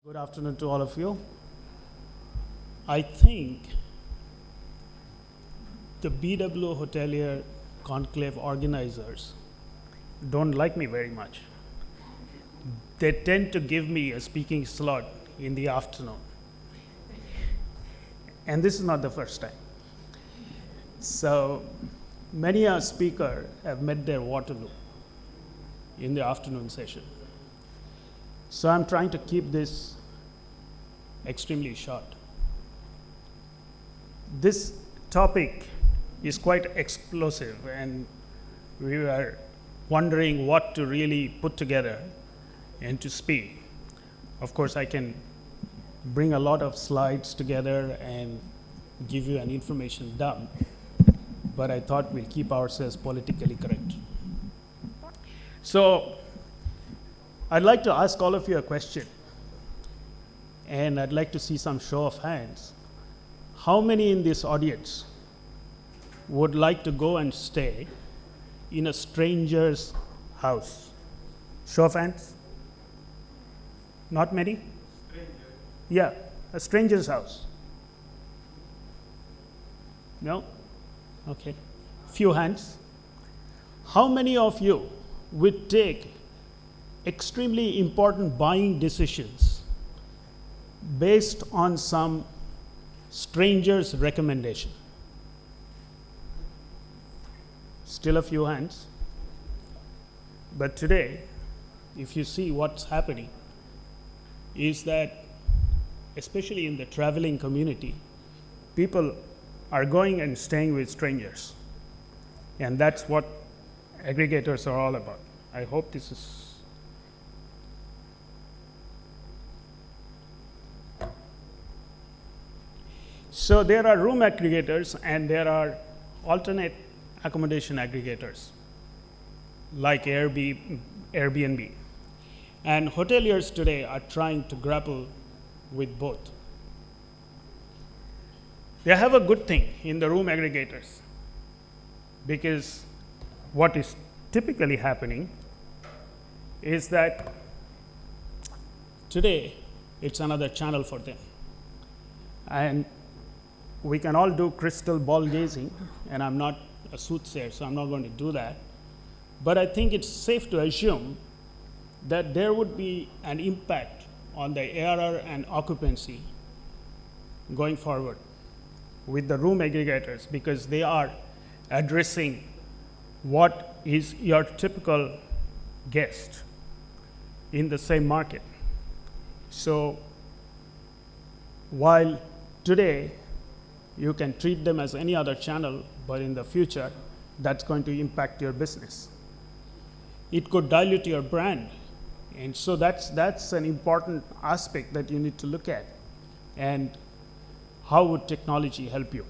Good afternoon to all of you. I think the BW Hotelier Conclave organizers don't like me very much. They tend to give me a speaking slot in the afternoon. And this is not the first time. So many a speaker have met their Waterloo in the afternoon session. So I'm trying to keep this extremely short. This topic is quite explosive, and we were wondering what to really put together and to speak. Of course, I can bring a lot of slides together and give you an information dump, but I thought we'll keep ourselves politically correct. So I'd like to ask all of you a question, and I'd like to see some show of hands. How many in this audience would like to go and stay in a stranger's house? Show of hands? Not many? Stranger. Yeah, a stranger's house. No? Okay. Few hands. How many of you would take extremely important buying decisions based on some stranger's recommendation? Still a few hands. But today, if you see what's happening, is that especially in the traveling community, people are going and staying with strangers. And that's what aggregators are all about. I hope this is. So there are room aggregators and there are alternate accommodation aggregators like Airbnb. And hoteliers today are trying to grapple with both. They have a good thing in the room aggregators, because what is typically happening is that today it's another channel for them. And we can all do crystal ball gazing, and I'm not a soothsayer, so I'm not going to do that. But I think it's safe to assume that there would be an impact on the ARR and occupancy going forward with the room aggregators, because they are addressing what is your typical guest in the same market. So while today you can treat them as any other channel, but in the future, that's going to impact your business. It could dilute your brand. And so that's an important aspect that you need to look at. And how would technology help you?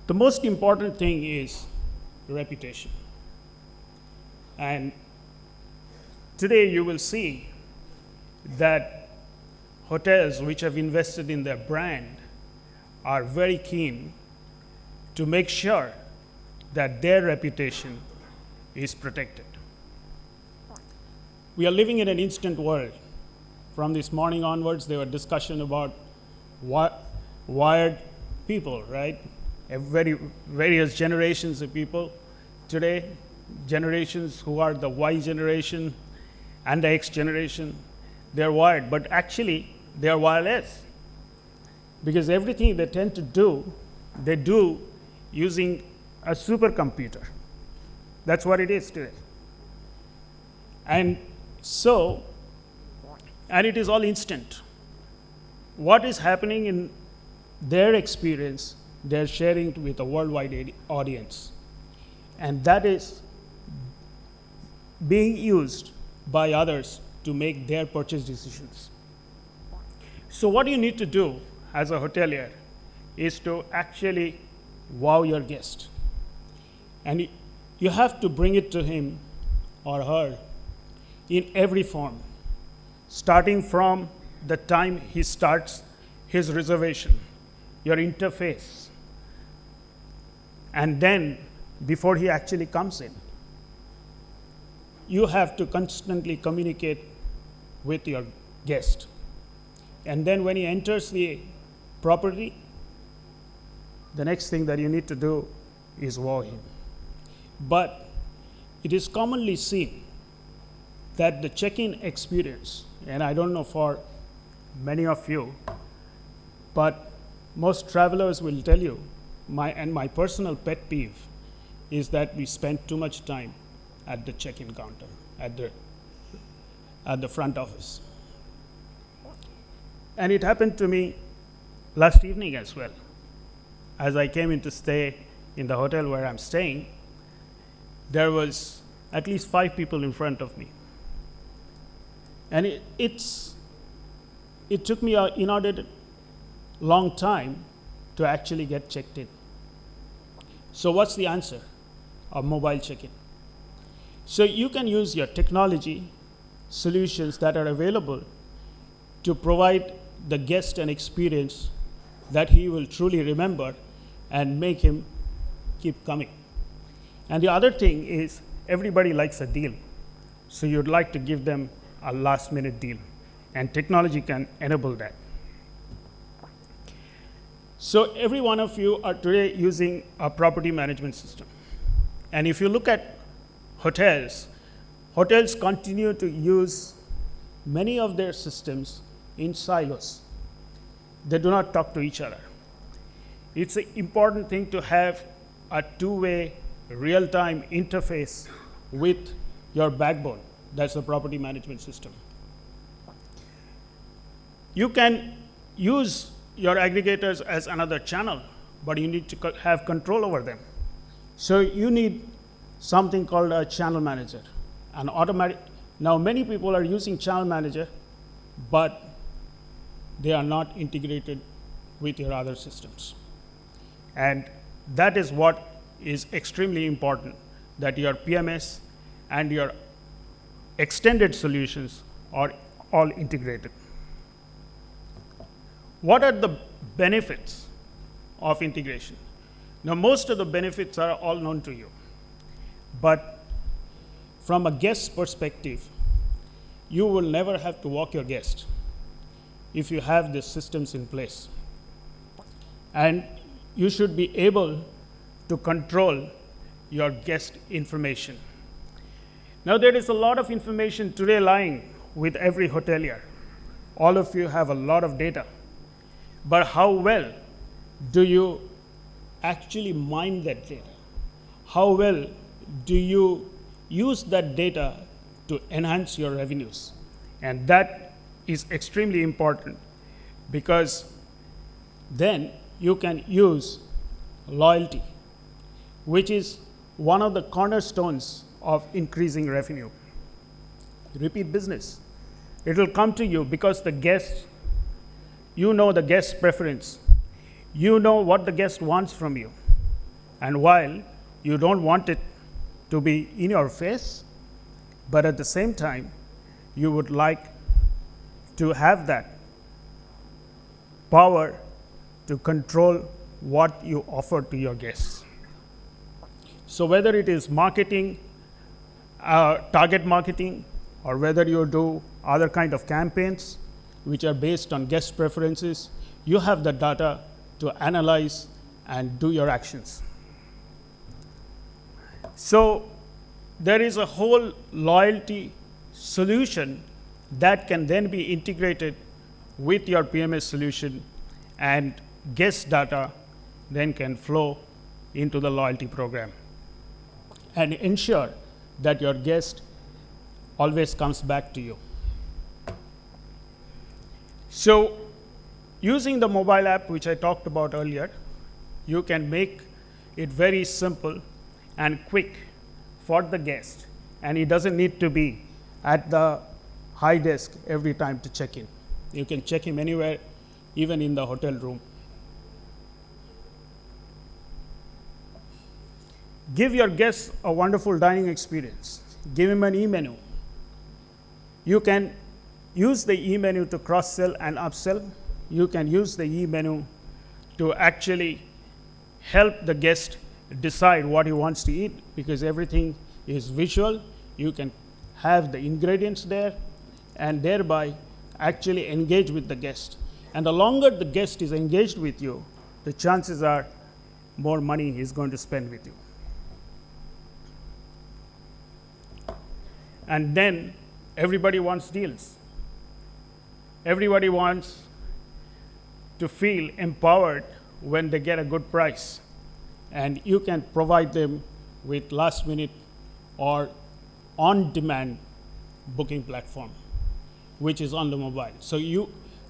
The most important thing is reputation. And today you will see that hotels which have invested in their brand are very keen to make sure that their reputation is protected. We are living in an instant world. From this morning onwards, there were discussion about wired people, right? Various generations of people. Today, generations who are the Y generation and the X generation, they're wired, but actually they are wireless, because everything they tend to do, they do using a supercomputer. That's what it is today. And so, and it is all instant. What is happening in their experience, they're sharing it with a worldwide audience. And that is being used by others to make their purchase decisions. So what you need to do as a hotelier is to actually wow your guest. And you have to bring it to him or her in every form, starting from the time he starts his reservation, your interface, and then before he actually comes in. you have to constantly communicate with your guest. And then when he enters the property, the next thing that you need to do is wow him. But it is commonly seen that the check-in experience, and I don't know for many of you, but most travelers will tell you, my personal pet peeve is that we spend too much time at the check-in counter, at the front office. And it happened to me last evening as well. As I came in to stay in the hotel where I'm staying, there was at least 5 people in front of me. And it took me an inordinate long time to actually get checked in. So what's the answer? A mobile check-in. So you can use your technology solutions that are available to provide the guest an experience that he will truly remember and make him keep coming. And the other thing is, everybody likes a deal. So you'd like to give them a last-minute deal. And technology can enable that. So every one of you are today using a property management system. And if you look at hotels continue to use many of their systems in silos. They do not talk to each other. It's an important thing to have a two-way, real-time interface with your backbone. That's the property management system. You can use your aggregators as another channel, but you need to have control over them. So you need something called a channel manager. An automatic. Now many people are using channel manager, but they are not integrated with your other systems. And that is what is extremely important, that your PMS and your extended solutions are all integrated. What are the benefits of integration? Now, most of the benefits are all known to you. But from a guest perspective, you will never have to walk your guest if you have these systems in place. And you should be able to control your guest information. Now, there is a lot of information today lying with every hotelier. All of you have a lot of data. But how well do you actually mine that data? How well do you use that data to enhance your revenues? And that is extremely important, because then you can use loyalty, which is one of the cornerstones of increasing revenue. Repeat business. It will come to you because the guest, you know the guest's preference. You know what the guest wants from you. And while you don't want it to be in your face, but at the same time, you would like to have that power to control what you offer to your guests. So whether it is marketing, target marketing, or whether you do other kind of campaigns which are based on guest preferences, you have the data to analyze and do your actions. So there is a whole loyalty solution that can then be integrated with your PMS solution, and guest data then can flow into the loyalty program and ensure that your guest always comes back to you. So using the mobile app, which I talked about earlier, you can make it very simple and quick for the guest, and he doesn't need to be at the high desk every time to check in. You can check him anywhere, even in the hotel room. Give your guests a wonderful dining experience. Give him an e-menu. You can use the e-menu to cross-sell and upsell. You can use the e-menu to actually help the guest decide what he wants to eat, because everything is visual. You can have the ingredients there and thereby actually engage with the guest. And the longer the guest is engaged with you, the chances are more money he's going to spend with you. And then everybody wants deals. Everybody wants to feel empowered when they get a good price. And you can provide them with last minute or on-demand booking platform, which is on the mobile. So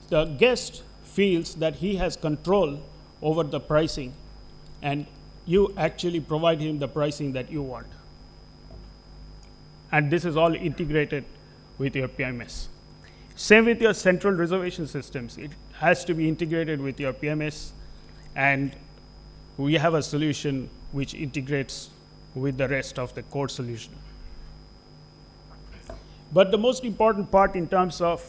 the guest feels that he has control over the pricing, and you actually provide him the pricing that you want. And this is all integrated with your PMS. Same with your central reservation systems. It has to be integrated with your PMS, and we have a solution which integrates with the rest of the core solution. But the most important part in terms of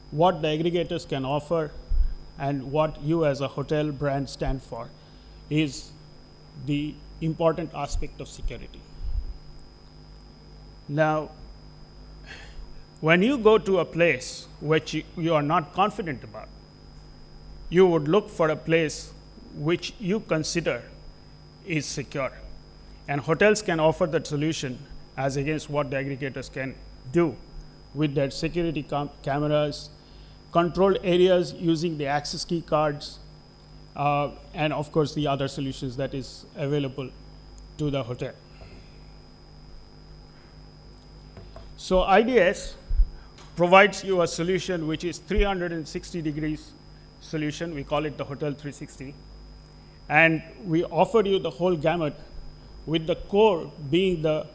what the aggregators can offer and what you as a hotel brand stand for is the important aspect of security. Now, when you go to a place which you are not confident about, you would look for a place which you consider is secure. And hotels can offer that solution as against what the aggregators can do with their security cameras, controlled areas using the access key cards, and of course the other solutions that is available to the hotel. So IDS provides you a solution which is 360 degrees solution. We call it the Hotel 360. And we offer you the whole gamut, with the core being the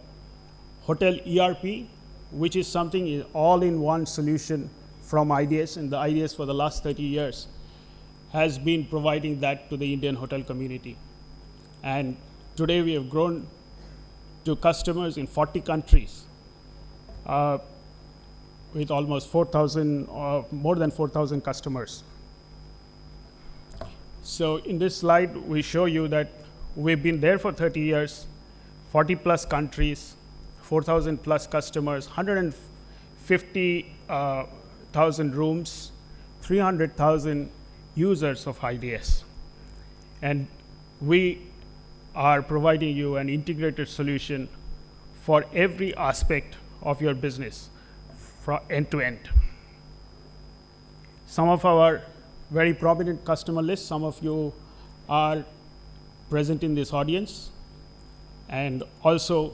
hotel ERP, which is something all-in-one solution from IDS, and the IDS for the last 30 years has been providing that to the Indian hotel community. And today we have grown to customers in 40 countries with almost 4,000 or more than 4,000 customers. So in this slide, we show you that we've been there for 30 years, 40 plus countries, 4,000 plus customers, 150,000 rooms, 300,000 users of IDS. And we are providing you an integrated solution for every aspect of your business from end to end. Some of our very prominent customer list, some of you are present in this audience, and also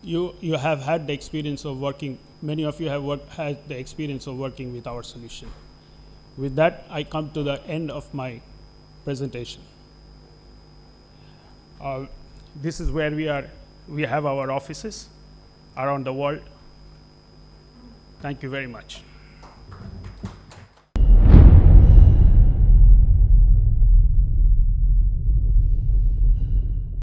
you have had the experience of working, many of you have had the experience of working with our solution. With that, I come to the end of my presentation. This is where we have our offices around the world. Thank you very much.